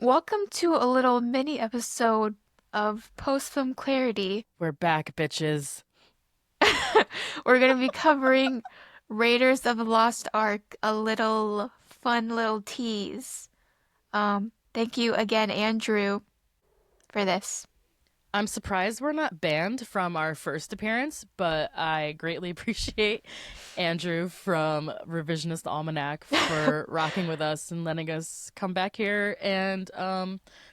Welcome to a little mini episode of Post Film Clarity. We're back, bitches. We're going to be covering Raiders of the Lost Ark, a little fun little tease. Thank you again, Andrew, for this. I'm surprised we're not banned from our first appearance, but I greatly appreciate Andrew from Revisionist Almanac for rocking with us and letting us come back here and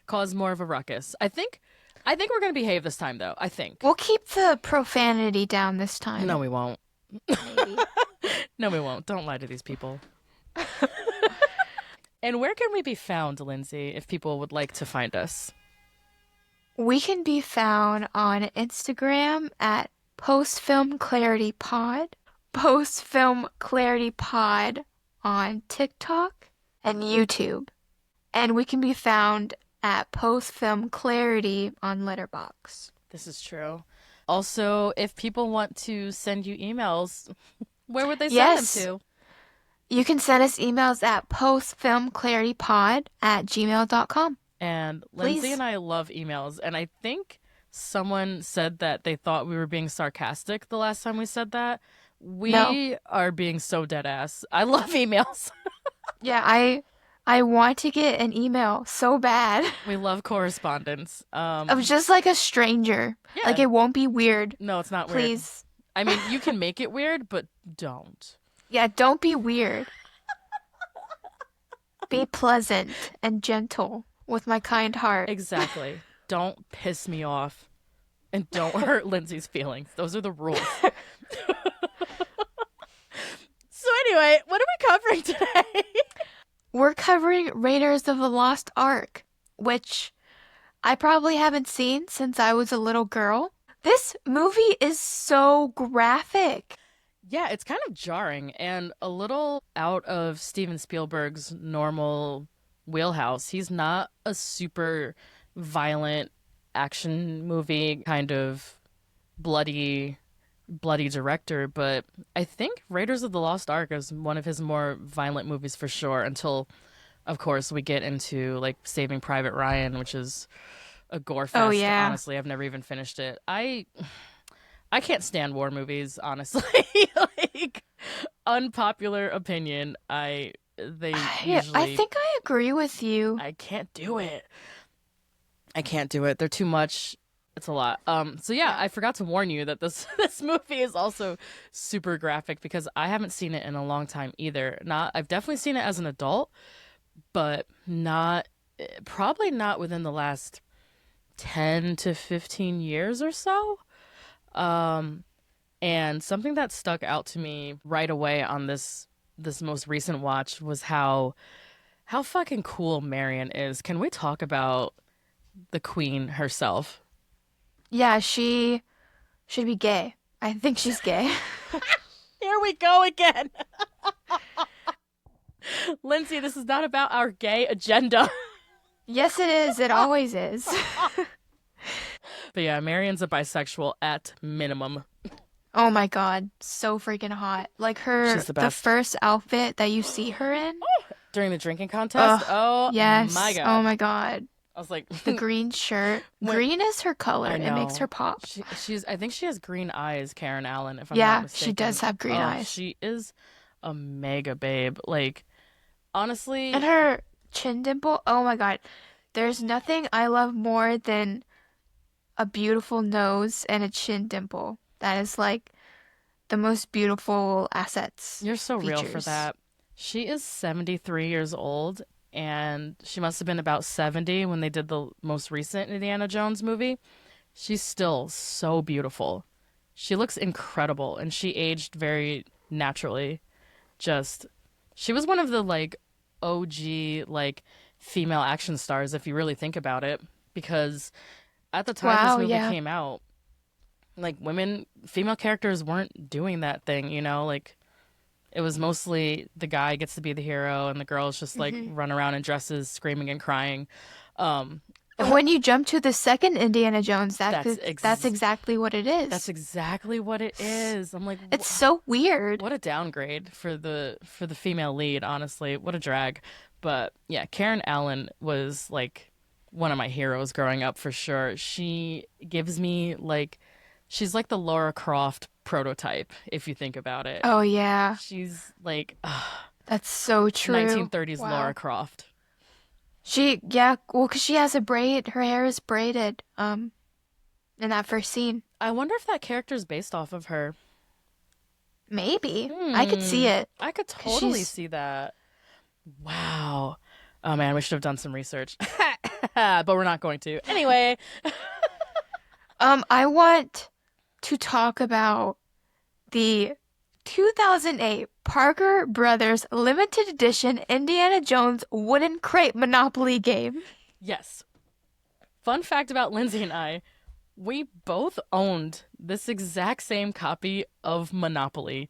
cause more of a ruckus. I think we're gonna behave this time, though. I think. We'll keep the profanity down this time. No, we won't. Maybe. No, we won't. Don't lie to these people. And where can we be found, Lindsay, if people would like to find us? We can be found on Instagram at PostFilmClarityPod, PostFilmClarityPod on TikTok and YouTube. And we can be found at PostFilmClarity on Letterboxd. This is true. Also, if people want to send you emails, where would they send them to? You can send us emails at postfilmclaritypod@gmail.com. And Lindsay Please. and I love emails. And I think someone said that they thought we were being sarcastic the last time we said that. We No. are being so dead ass. I love emails. Yeah, I want to get an email so bad We love correspondence. of just like a stranger. Yeah. Like it won't be weird. No, it's not weird. Please. I mean, you can make it weird, but don't. Yeah, don't be weird. Be pleasant and gentle with my kind heart. Exactly. Don't piss me off. And don't hurt Lindsay's feelings. Those are the rules. So anyway, what are we covering today? We're covering Raiders of the Lost Ark, which I probably haven't seen since I was a little girl. This movie is so graphic. Yeah, it's kind of jarring and a little out of Steven Spielberg's normal wheelhouse. He's not a super violent action movie kind of bloody director, but I think Raiders of the Lost Ark is one of his more violent movies for sure, until of course we get into like Saving Private Ryan, which is a gore fest. Oh, yeah. Honestly, I've never even finished it. I can't stand war movies, honestly. Like, unpopular opinion. I Usually think I agree with you. I can't do it. I can't do it. They're too much. It's a lot. So yeah, I forgot to warn you that this this movie is also super graphic because I haven't seen it in a long time either. I've definitely seen it as an adult, but probably not within the last 10 to 15 years or so. And something that stuck out to me right away on this most recent watch was how fucking cool Marion is. Can we talk about the queen herself? Yeah, she should be gay. I think she's gay. Here we go again. Lindsay, this is not about our gay agenda. Yes, it is. It always is. But yeah, Marion's a bisexual at minimum. Oh my God, so freaking hot. Like She's the best. first outfit that you see her in. During the drinking contest? Ugh, Oh yes. my God. Oh my God. I was like, The green shirt. Green is her color. I It makes know. her pop. I think she has green eyes, Karen Allen, if I'm Yeah, not mistaken. she does have green eyes. She is a mega babe. Like, honestly, And her chin dimple. Oh my God. There's nothing I love more than a beautiful nose and a chin dimple. That is like the most beautiful assets. you're so real for features. that. She is 73 years old, and she must have been about 70 when they did the most recent Indiana Jones movie. She's still so beautiful. She looks incredible, and she aged very naturally. She was one of the like OG like female action stars, if you really think about it, because at the time Wow, this movie yeah. came out, like female characters weren't doing that thing, like it was mostly the guy gets to be the hero and the girls just like run around in dresses screaming and crying. Um And when you jump to the second Indiana Jones, That's that's exactly what it is. that's exactly what it is. I'm like, It's so weird. what a downgrade for the female lead, honestly. What a drag. But yeah, Karen Allen was like one of my heroes growing up for sure. She gives me like she's like the Laura Croft prototype if you think about it. Oh yeah, She's like that's so true. 1930s Laura Wow. Croft. Yeah, well, 'cause she has a braid. Her hair is braided. In that first scene, I wonder if that character is based off of her. maybe I could see Hmm. it. I could 'Cause totally she's see that. Wow. Oh man, we should have done some research. But we're not going to. Anyway, I want to talk about the 2008 Parker Brothers limited edition Indiana Jones wooden crate Monopoly game. yes. Fun fact about Lindsay and I, we both owned this exact same copy of Monopoly.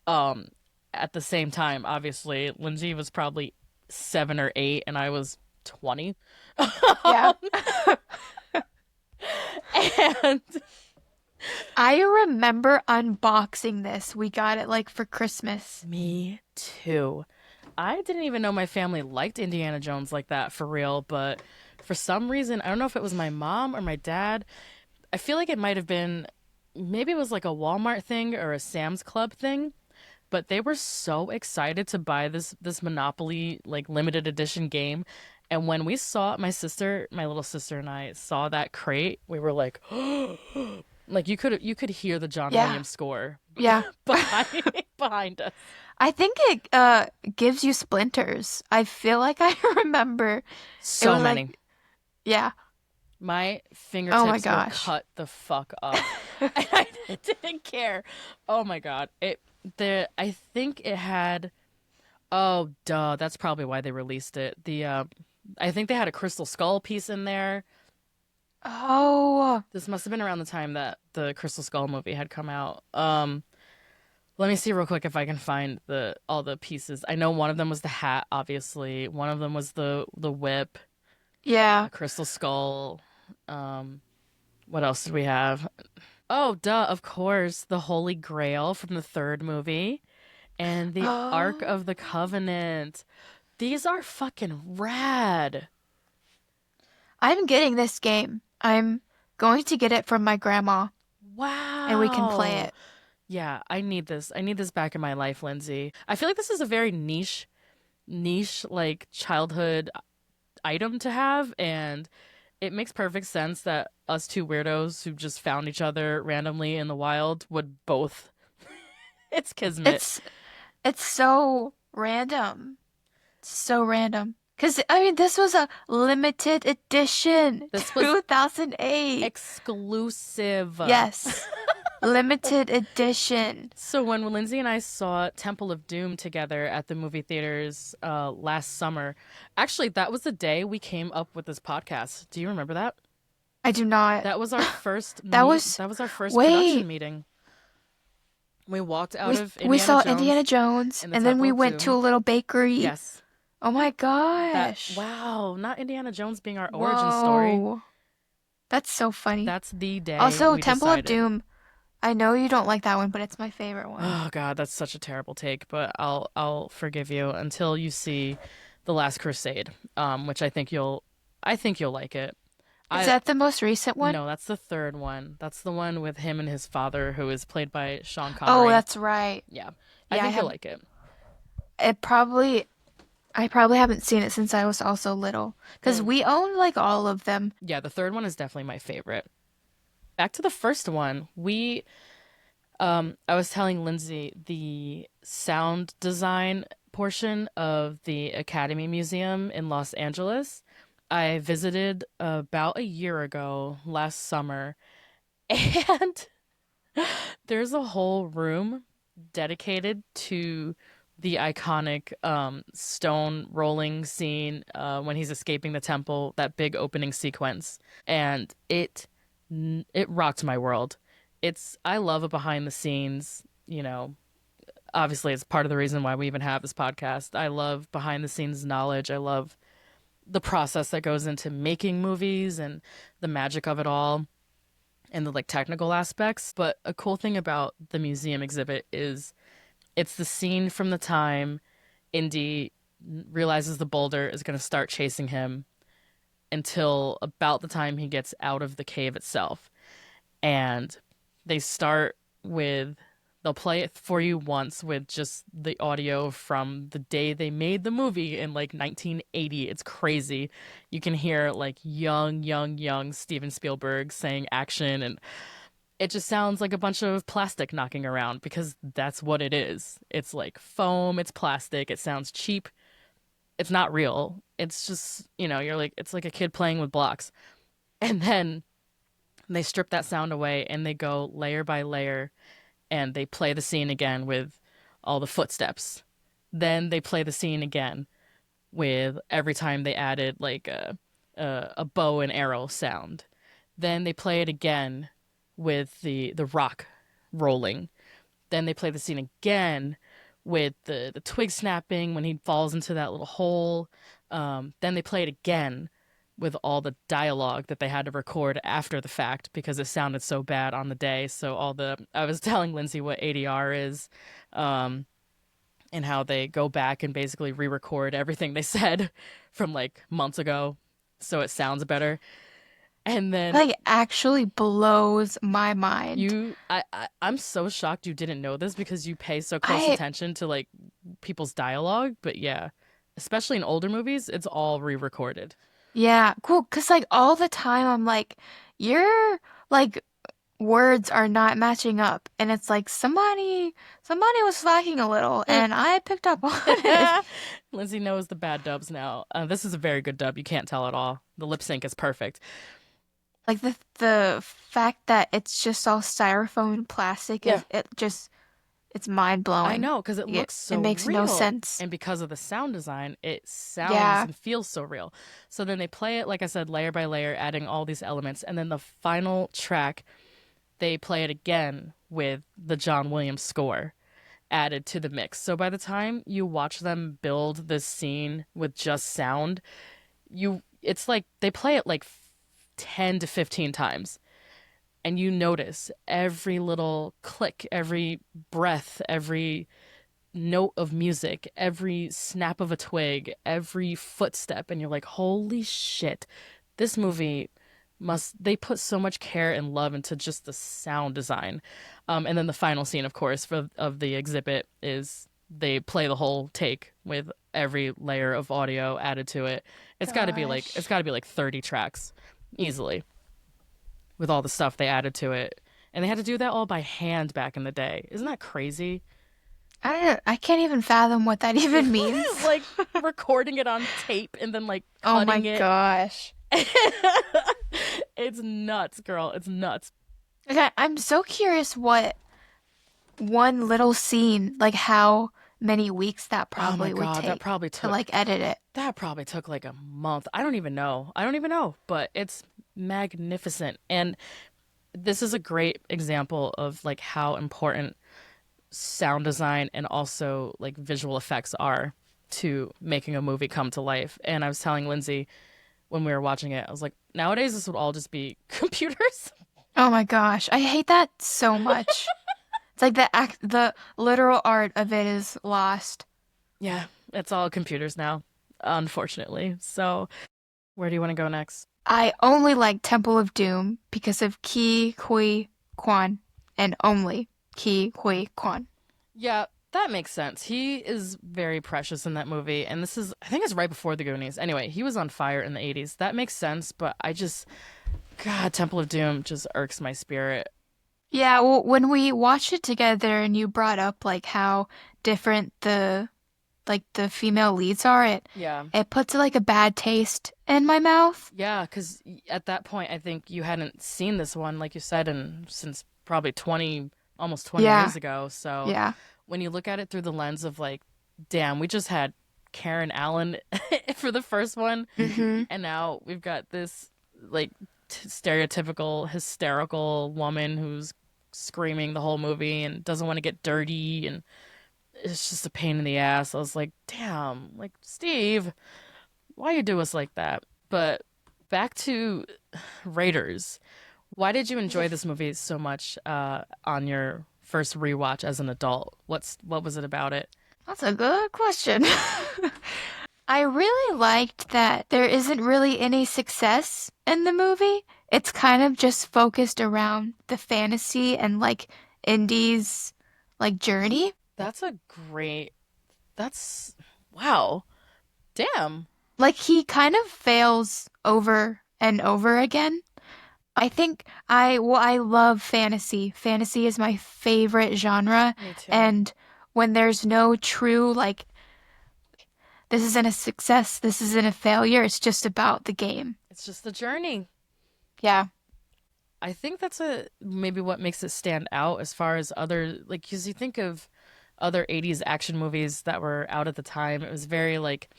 Um at the same time, obviously. Lindsay was probably 7 or 8 and I was 20. Yeah. And I remember unboxing this. We got it like for Christmas. me too. I didn't even know my family liked Indiana Jones like that for real, but for some reason, I don't know if it was my mom or my dad. I feel like it might have been maybe it was like a Walmart thing or a Sam's Club thing, but they were so excited to buy this Monopoly like limited edition game. And when we saw my little sister and I saw that crate, we were like, like you could hear the John Yeah. Williams score Yeah. behind us. I think it gives you splinters. I feel like I remember it So was many. like yeah. My Oh my fingertips were gosh. cut the fuck up. And I didn't care. Oh my god. I think it had oh duh, that's probably why they released it. I think they had a Crystal Skull piece in there. Oh, This must have been around the time that the Crystal Skull movie had come out. Let me see real quick if I can find the all the pieces. I know one of them was the hat, obviously. One of them was the whip, yeah. a Crystal Skull. Um, what else did we have? Oh, duh, of course, the Holy Grail from the third movie and the Ark Oh, of the Covenant. These are fucking rad. I'm getting this game. I'm going to get it from my grandma and we can play Wow. it. Yeah, I need this. I need this back in my life, Lindsay. I feel like this is a very niche like childhood item to have, and it makes perfect sense that us two weirdos who just found each other randomly in the wild would both. It's kismet. It's it's so random. So random. 'Cause I mean this was a limited edition This was 2008. exclusive. Yes. Limited edition. So when Lindsay and I saw Temple of Doom together at the movie theaters last summer, actually that was the day we came up with this podcast. Do you remember that? I do not. That was our first That was that was our first production wait. meeting. We walked out We of we Indiana saw Indiana Jones Jones in the and then Temple we of went to Doom. a little bakery. Yes. Oh my That gosh. wow, not Indiana Jones being our origin story. Whoa. That's so funny. That's the day Also, we Temple of decided. Doom. I know you don't like that one, but it's my favorite one. Oh god, that's such a terrible take, but I'll forgive you until you see The Last Crusade, which I think you'll like it. Is I that the most recent one? no, that's the third one. That's the one with him and his father, who is played by Sean Oh, Connery. that's right. Yeah, I Yeah, I think you'll have like it. it probably I probably haven't seen it since I was also little. 'Cause Mm. we owned like all of them. Yeah, the third one is definitely my favorite. Back to the first one, I was telling Lindsay the sound design portion of the Academy Museum in Los Angeles. I visited about a year ago, last summer, and there's a whole room dedicated to the iconic stone rolling scene when he's escaping the temple, that big opening sequence, and it rocked my world. I love a behind the scenes, obviously it's part of the reason why we even have this podcast. I love behind the scenes knowledge. I love the process that goes into making movies and the magic of it all and the like technical aspects. But a cool thing about the museum exhibit is it's the scene from the time Indy realizes the boulder is going to start chasing him until about the time he gets out of the cave itself. And they start with they'll play it for you once with just the audio from the day they made the movie in like 1980. It's crazy. You can hear like young Steven Spielberg saying action, and it just sounds like a bunch of plastic knocking around because that's what it is. It's like foam, it's plastic, it sounds cheap. It's not real. It's just, you're like it's like a kid playing with blocks. And then they strip that sound away and they go layer by layer and they play the scene again with all the footsteps. Then they play the scene again with every time they added like a bow and arrow sound. Then they play it again with the rock rolling. Then they play the scene again with the twig snapping when he falls into that little hole. Then they play it again with all the dialogue that they had to record after the fact because it sounded so bad on the day. So I was telling Lindsay what ADR is, and how they go back and basically re-record everything they said from like months ago, so it sounds better. And then Like actually blows my mind. I'm so shocked you didn't know this because you pay so close I attention to like people's dialogue. But yeah, especially in older movies, it's all re-recorded. Yeah, cool. 'Cause like all the time I'm like, your like words are not matching up, and it's like somebody was slacking a little, and I picked up on it. Lindsay knows the bad dubs now. This is a very good dub. You can't tell at all. The lip sync is perfect. Like the fact that it's just all styrofoam plastic Yeah, is it's mind I blowing. know because it looks It so makes no real. sense. And because of the sound design, it sounds Yeah. and feels so real. So then they play it, like I said, layer by layer, adding all these elements. And then the final track, they play it again with the John Williams score added to the mix. So by the time you watch them build this scene with just sound, it's like they play it like 10 to 15 times and you notice every little click, every breath, every note of music, every snap of a twig, every footstep, and you're like, holy shit, this movie they put so much care and love into just the sound design. And then the final scene, of course, of the exhibit is they play the whole take with every layer of audio added to it. It's Gosh. got to be like 30 tracks easily with all the stuff they added to it. And they had to do that all by hand back in the day. Isn't that crazy? I don't know. I can't even fathom what that even means. Like recording it on tape and then like Oh my cutting it. gosh. It's nuts, girl. It's nuts. Okay, I'm so curious what one little scene, like how many weeks that Oh my probably would god, take to like edit it. that probably took like a month. I don't even know. I don't even know, but it's magnificent. And this is a great example of like how important sound design and also like visual effects are to making a movie come to life. And I was telling Lindsay when we were watching it, I was like, nowadays this would all just be computers. Oh my gosh, I hate that so much. It's like the literal art of it is lost. Yeah, it's all computers now, unfortunately. So, where do you want to go next? I only like Temple of Doom because of Ki Hui Kwan and only Ki Hui Kwan. Yeah, that makes sense. He is very precious in that movie, and I think it's right before the Goonies. Anyway, he was on fire in the 80s. That makes sense, but God, Temple of Doom just irks my spirit. Yeah, well, when we watched it together and you brought up like how different the female leads are, Yeah. it puts like a bad taste in my mouth. Yeah, because at that point, I think you hadn't seen this one, like you said, since probably almost 20 Yeah, years ago. So yeah. when you look at it through the lens of like, damn, we just had Karen Allen for the first one, Mm-hmm. and now we've got this like stereotypical hysterical woman who's screaming the whole movie and doesn't want to get dirty, and it's just a pain in the ass. I was like, damn, like Steve, why you do us like that? But back to Raiders. Why did you enjoy this movie so much on your first rewatch as an adult? What was it about it? That's a good question. I really liked that there isn't really any success in the movie. It's kind of just focused around the fantasy and like Indy's like journey. That's a great. That's wow. Damn. Like he kind of fails over and over again. I think I love fantasy. Fantasy is my favorite genre, Me too. and when there's no true like this isn't a success, this isn't a failure, it's just about the game. It's just the journey. Yeah. I think that's a maybe what makes it stand out as far as other like because you think of other 80s action movies that were out at the time. It was very like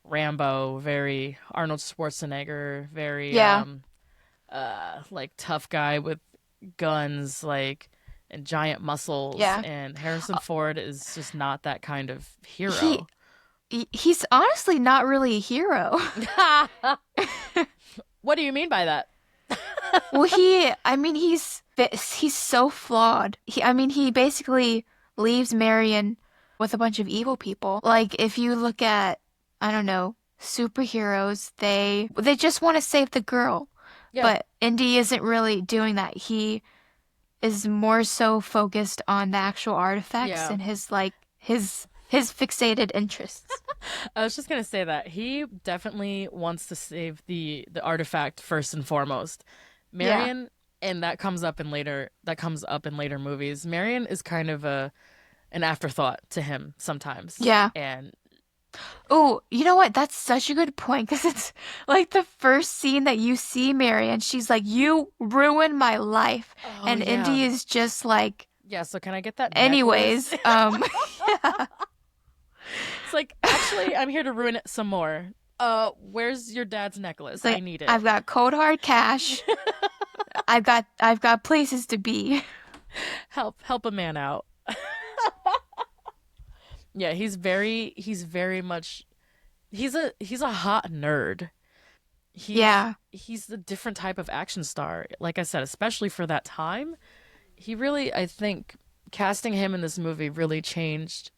Rambo, very Arnold Schwarzenegger, very Yeah. like tough guy with guns like and giant muscles Yeah. and Harrison Ford is just not that kind of He, hero. he's honestly not really a hero. What do you mean by that? Well, I mean, he's so flawed. I mean, he basically leaves Marion with a bunch of evil people. Like, if you look at, I don't know, superheroes, they just want to save the girl. Yeah. But Indy isn't really doing that. He is more so focused on the actual artifacts Yeah. and his fixated interests. I was just gonna say that he definitely wants to save the artifact first and foremost. Yeah. Marion, and that comes up in later movies. Marion is kind of a an afterthought to him sometimes, Yeah. and Oh, you know what? That's such a good point because it's like the first scene that you see Mary and she's like, "You ruined my life." oh And yeah, Indy is just like, yeah. So can I get that necklace? anyways, yeah. It's like actually, I'm here to ruin it some more. Where's your dad's It's necklace? I like need it. I've got cold hard cash. I've got places to be. Help a man out. Yeah, he's very much he's a hot nerd. Yeah. He's a different type of action star. Like I said, especially for that time, he really I think casting him in this movie really changed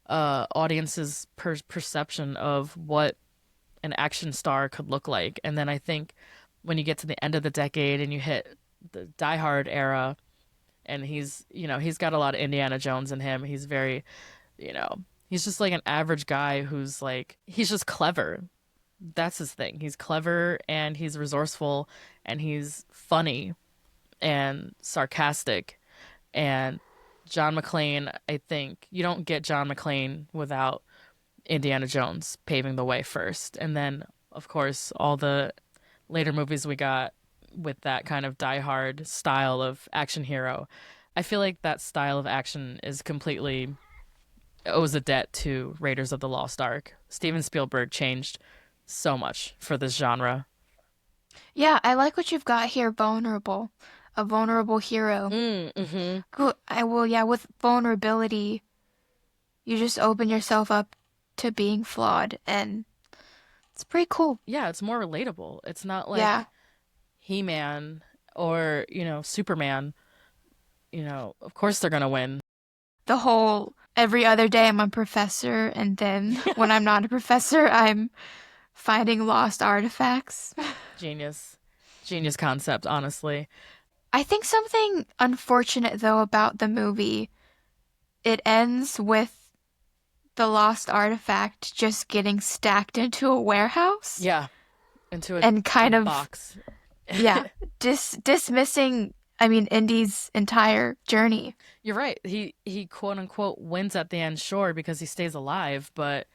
audiences perception of what an action star could look like. And then I think when you get to the end of the decade and you hit the Die Hard era and he's got a lot of Indiana Jones in him. He's very, you know, he's just like an average guy who's like he's just clever. That's his thing. He's clever and he's resourceful and he's funny and sarcastic. And John McClane, I think you don't get John McClane without Indiana Jones paving the way first. And then, of course, all the later movies we got with that kind of die-hard style of action hero. I feel like that style of action is completely owes a debt to Raiders of the Lost Ark. Steven Spielberg changed so much for this genre. Yeah, I like what you've got here, vulnerable. A vulnerable hero. Mm-hmm. Cool. I will, yeah, with vulnerability, you just open yourself up to being flawed, and it's pretty cool. Yeah, it's more relatable. It's not Yeah. like He-Man or, Superman. Of course they're gonna win. The whole every other day I'm a professor, and then when I'm not a professor, I'm finding lost artifacts. Genius. Genius concept, honestly. I think something unfortunate, though, about the movie, it ends with the lost artifact just getting stacked into a warehouse Yeah, into and a kind of, box. yeah, dismissing, I mean, Indy's entire journey. You're right. He quote unquote wins at the end, sure, because he stays alive, but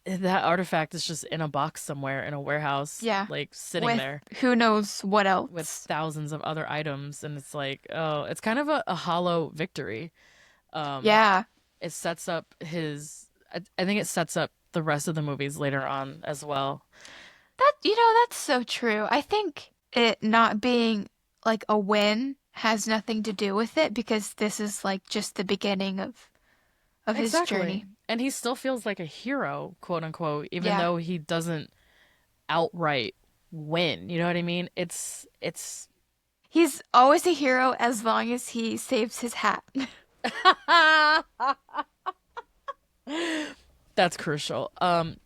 that artifact is just in a box somewhere in a warehouse, Yeah, like sitting with there who knows what with else. thousands of other items, and it's like, oh, it's kind of a hollow victory. Um, Yeah, it sets up I think it sets up the rest of the movies later on as well. that's so true. I think it not being like a win has nothing to do with it because this is like just the beginning of his Exactly. journey. And he still feels like a hero, quote unquote, even Yeah. though he doesn't outright win. You know what I mean? It's He's always a hero as long as he saves his hat. That's crucial.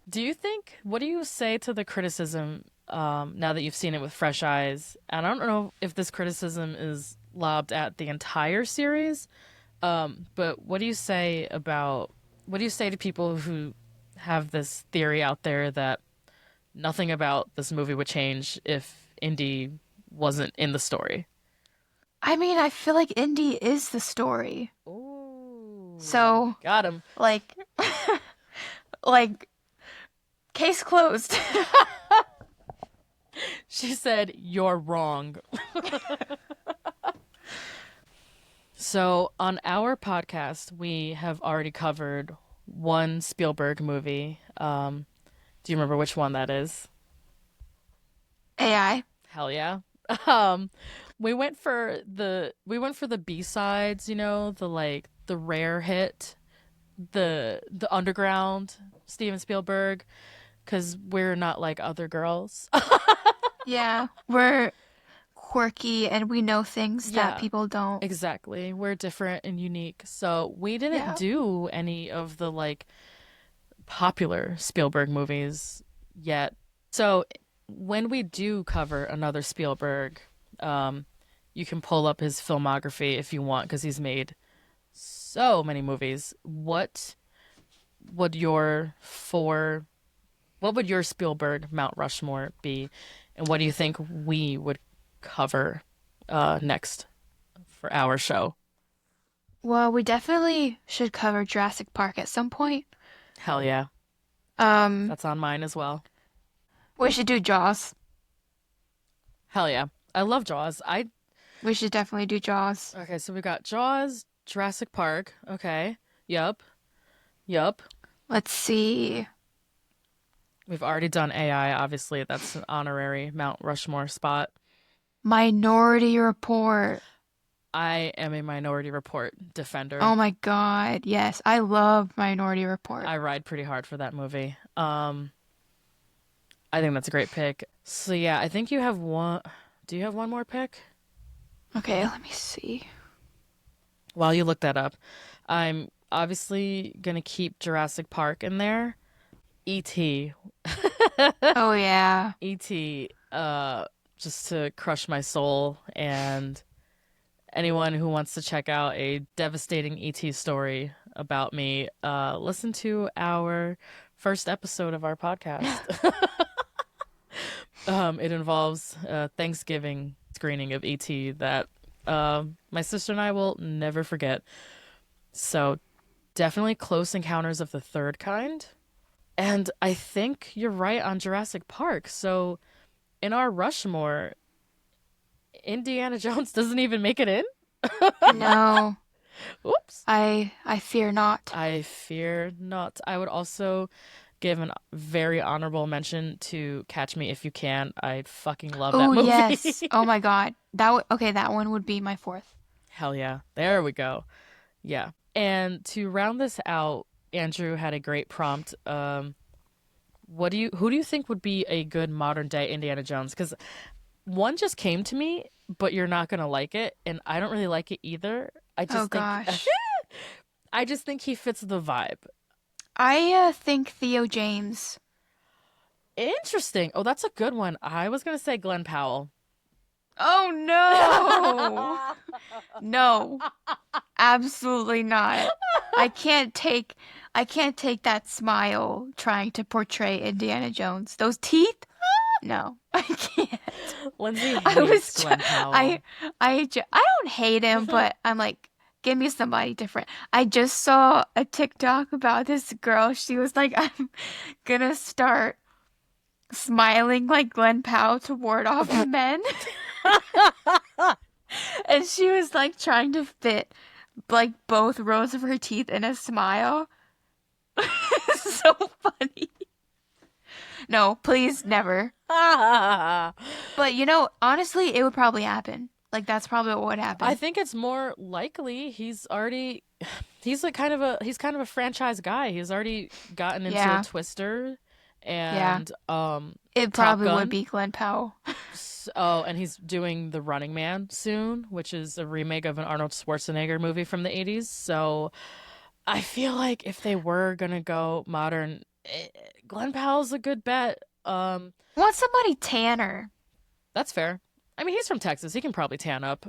Do you think, what do you say to the criticism now that you've seen it with fresh eyes? And I don't know if this criticism is lobbed at the entire series, but what do you say to people who have this theory out there that nothing about this movie would change if Indy wasn't in the story? I mean, I feel like Indy is the story. Ooh, So, got him. like, like, case closed. She said, "You're wrong." So, on our podcast, we have already covered one Spielberg movie. Do you remember which one that is? AI. Hell yeah. Um, we went for the B-sides, the the rare hit, the underground Steven Spielberg, because we're not like other girls. Yeah, we're quirky and we know things that Yeah, people don't. exactly. We're different and unique. So we didn't Yeah. do any of the popular Spielberg movies yet. So when we do cover another Spielberg, um, you can pull up his filmography if you want because he's made so many movies. Would your four, what would your Spielberg Mount Rushmore be, and what do you think we would cover next for our show? Well, we definitely should cover Jurassic Park at some point. Hell yeah, Um, that's on mine as well. we should do Jaws. Hell yeah, I love Jaws. I We should definitely do Jaws. Okay, so we got Jaws, Jurassic Park. Okay, yup, yup. Let's see. We've already done AI. Obviously, that's an honorary Mount Rushmore spot. Minority Report. I am a Minority Report defender. Oh my God. Yes, I love Minority Report. I ride pretty hard for that movie. I think that's a great pick. So yeah, I think you have one. Do you have one more pick? Okay, let me see. While you look that up, I'm obviously gonna keep Jurassic Park in there. E.T. Oh yeah. E.T. Just to crush my soul, and anyone who wants to check out a devastating E.T. story about me, listen to our first episode of our podcast. It involves a Thanksgiving screening of E.T. that my sister and I will never forget. So definitely Close Encounters of the Third Kind. And I think you're right on Jurassic Park. So in our Rushmore, Indiana Jones doesn't even make it in? No, Oops. I fear not. I fear not. I would also give a very honorable mention to Catch Me If You Can. I fucking love that Oh movie. yes. Oh my God. Okay, that one would be my fourth. Hell yeah. There we go. Yeah. And to round this out, Andrew had a great prompt. Who do you think would be a good modern day Indiana Jones? Because one just came to me, but you're not gonna like it, and I don't really like it either. Oh gosh. I just think he fits the vibe. I think Theo James. Interesting. Oh, that's a good one. I was gonna say Glenn Powell. Oh no. No. Absolutely not. I can't take that smile trying to portray Indiana Jones. Those teeth? No. I can't. Lindsay I hates was Glenn Powell. I don't hate him, but I'm like, give me somebody different. I just saw a TikTok about this girl. She was like, I'm gonna start smiling like Glenn Powell to ward off men. And she was like trying to fit like both rows of her teeth in a smile. It's so funny. No, please never. I But honestly, it would probably happen. Like that's probably what would happen. think it's more likely he's kind of a franchise guy. He's already gotten into Yeah, Twister yeah. and It Top probably would Gun. be Glenn Powell. Oh, and he's doing The Running Man soon, which is a remake of an Arnold Schwarzenegger movie from the 80s. So I feel like if they were gonna go modern, Glen Powell's a good bet. I want somebody tanner. That's fair. I mean, he's from Texas. He can probably tan up.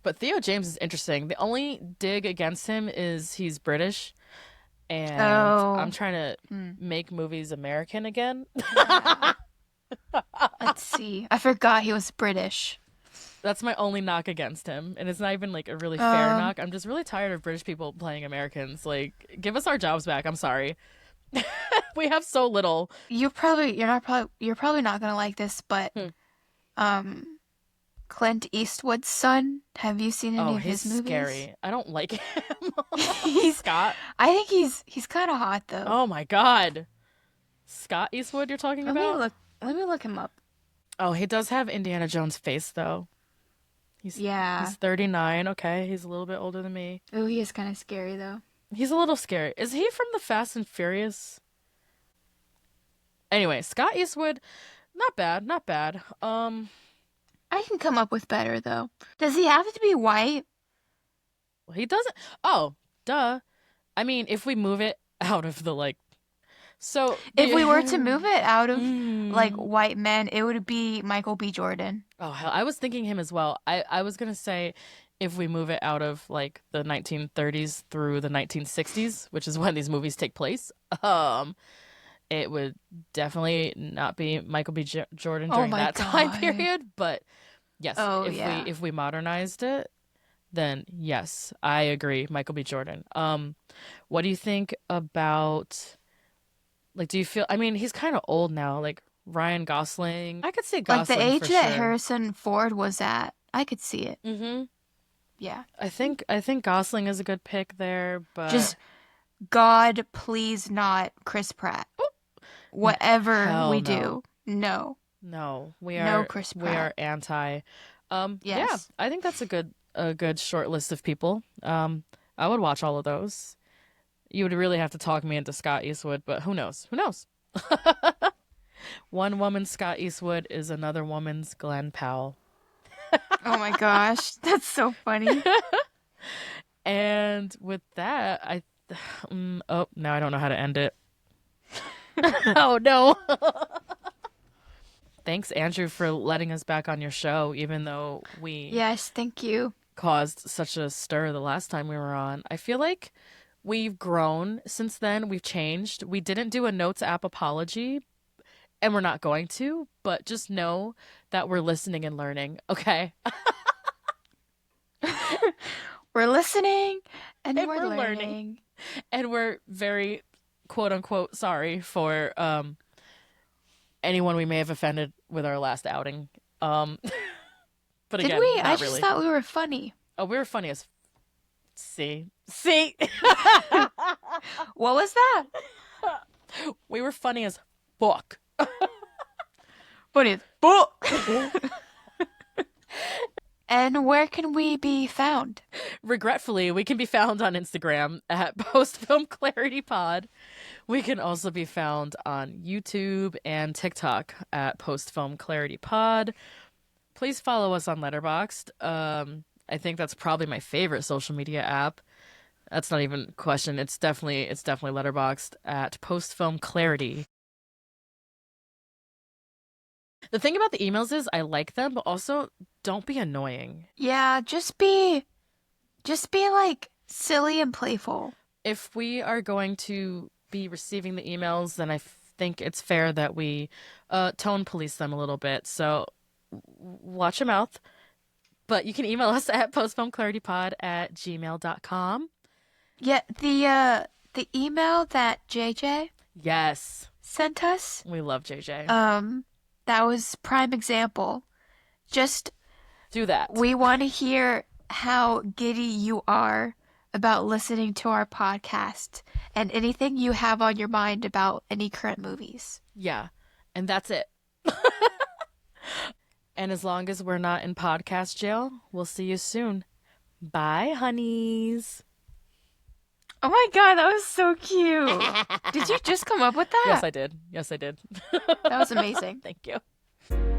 But Theo James is interesting. The only dig against him is he's British, and I'm Oh, trying to hmm. make movies American again. Yeah. Let's see. I forgot he was British. That's my only knock against him, and it's not even like a really fair Um, knock. I'm just really tired of British people playing Americans. Like, give us our jobs back. I'm sorry. We have so little. you're probably not gonna like this, but Hmm. um, Clint Eastwood's son. Have you seen Oh, any of he's his movies? scary. I don't like him. He's, Scott. I think he's kind of hot though. Oh my God. Scott Eastwood, you're talking Let me about? look. Let me look him up. Oh, he does have Indiana Jones face though. He's Yeah. 39. Okay, he's a little bit older than me. Oh, he is kind of scary though. He's a little scary. Is he from the Fast and Furious? Anyway, Scott Eastwood, not bad, not bad. I can come up with better though. Does he have to be white? He doesn't. Oh, duh. I mean, if we move it out of the like, so If we were to move it out of like Mm. white men, it would be Michael B. Jordan. Oh hell, I was thinking him as well. I was gonna say if we move it out of like the 1930s through the 1960s, which is when these movies take place, it would definitely not be Michael B. Jordan Oh during my that time God. period. But yes, Oh if yeah. we modernized it, then yes, I agree, Michael B. Jordan. What do you think about like? Do you feel? I mean, he's kind of old now. Like Ryan Gosling, I could say Like the Gosling age for that sure. Harrison Ford was at, I could see it. Mm-hmm. Yeah. I think Gosling is a good pick there, but Just God, please not Chris Pratt. Whatever hell we no. do, no, No, we no are Chris we Pratt. are anti. Yeah, Yes. I think that's a good short list of people. I would watch all of those. You would really have to talk me into Scott Eastwood, but who knows? Who knows? One woman's Scott Eastwood is another woman's Glenn Powell. Oh my gosh, that's so funny. And with that, oh, now I don't know how to end it. Oh no. Thanks, Andrew, for letting us back on your show, even though we Yes, thank you. caused such a stir the last time we were on. I feel like we've grown since then. We've changed. We didn't do a Notes app apology, and we're not going to, but just know that we're listening and learning, okay? We're listening and And we're we're learning. learning. And we're very quote unquote sorry for anyone we may have offended with our last outing. Um but Did again, we? I not just really. thought we were funny. Oh, we were funny as see. What was that? We were funny as fuck. Funny as fuck. And where can we be found? Regretfully, we can be found on Instagram at Post Film Clarity Pod. We can also be found on YouTube and TikTok at Post Film Clarity Pod. Please follow us on Letterboxd. I think that's probably my favorite social media app. That's not even a question. It's definitely Letterboxd at Post Film Clarity. The thing about the emails is I like them, but also don't be annoying. Yeah, just be like silly and playful. If we are going to be receiving the emails, then I think it's fair that we tone police them a little bit. So watch your mouth. But you can email us at postfilmclaritypod@gmail.com. Yeah, the email that JJ Yes, sent us, we love JJ. that was prime example. Just Do that. we want to hear how giddy you are about listening to our podcast and anything you have on your mind about any current movies. Yeah, and that's it. And as long as we're not in podcast jail, we'll see you soon. Bye, honeys. Oh my God, that was so cute. Did you just come up with Yes, that? I did. Yes, I did. That was amazing. Thank you.